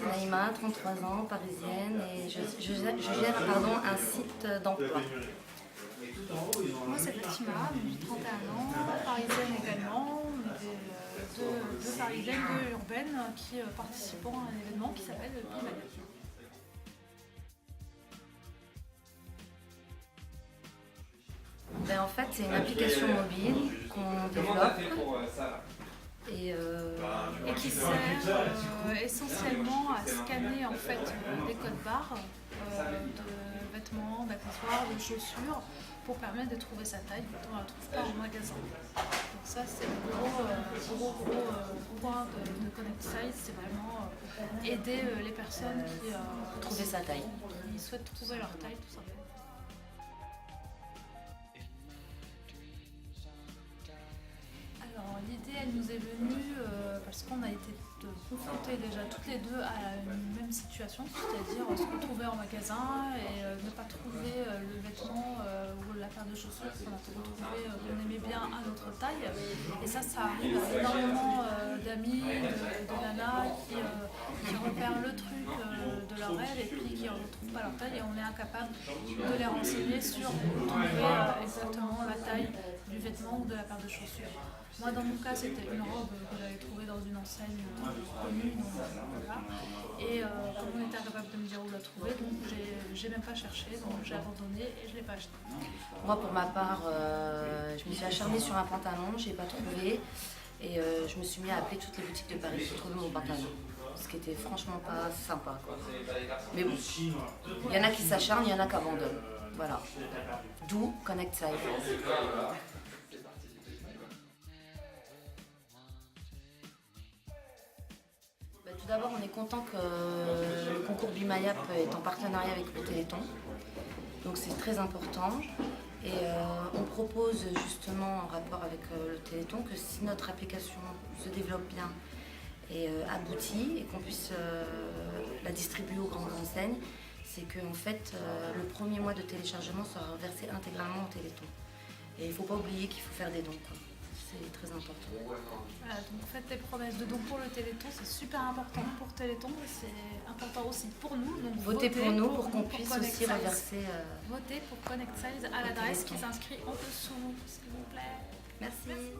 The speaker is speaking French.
c'est Naïma, 33 ans, parisienne, et je gère un site d'emploi. Moi c'est Fatima, j'ai 31 ans, parisienne également, deux parisiennes, deux urbaines qui participent à un événement qui s'appelle Bimaya. En fait, c'est une application mobile qu'on développe Et qui sert essentiellement à scanner en fait des codes barres de vêtements, d'accessoires, de chaussures pour permettre de trouver sa taille quand on ne la trouve pas en magasin. Donc ça c'est le gros point de Connect Size, c'est vraiment aider les personnes trouver sa taille, qui souhaitent trouver leur taille tout simplement. Alors l'idée elle nous est venue parce qu'on a été confrontés déjà toutes les deux à une même situation, c'est-à-dire se retrouver en magasin et ne pas trouver le vêtement ou la paire de chaussures qu'on a retrouvé qu'on aimait bien à notre taille. Et ça arrive à énormément d'amis, de nanas qui repèrent le truc de leur rêve et puis qui ne retrouvent pas leur taille et on est incapable de les renseigner sur trouver exactement la taille du vêtement ou de la paire de chaussures. Moi dans mon cas c'était une robe que j'avais trouvée dans une enseigne connue, donc, voilà. Et comme on était incapable de me dire où la trouver, donc j'ai même pas cherché, donc j'ai abandonné et je l'ai pas acheté. Moi pour ma part, je me suis acharnée sur un pantalon, je n'ai pas trouvé et je me suis mis à appeler toutes les boutiques de Paris pour trouver mon pantalon. Ce qui était franchement pas sympa, quoi. Mais bon, il y en a qui s'acharnent, il y en a qui abandonnent. Voilà. D'où Connect Size. Tout d'abord, on est content que le concours Bimaya est en partenariat avec le Téléthon. Donc c'est très important. Et on propose justement en rapport avec le Téléthon que si notre application se développe bien et aboutit et qu'on puisse la distribuer aux grandes enseignes, c'est que en fait, le premier mois de téléchargement sera versé intégralement au Téléthon. Et il ne faut pas oublier qu'il faut faire des dons, quoi. C'est très important. Voilà, donc faites des promesses de dons pour le Téléthon, c'est super important pour Téléthon et c'est important aussi pour nous. Donc votez pour nous pour qu'on puisse aussi reverser. Votez pour Connect Size à l'adresse qui s'inscrit en dessous, s'il vous plaît. Merci.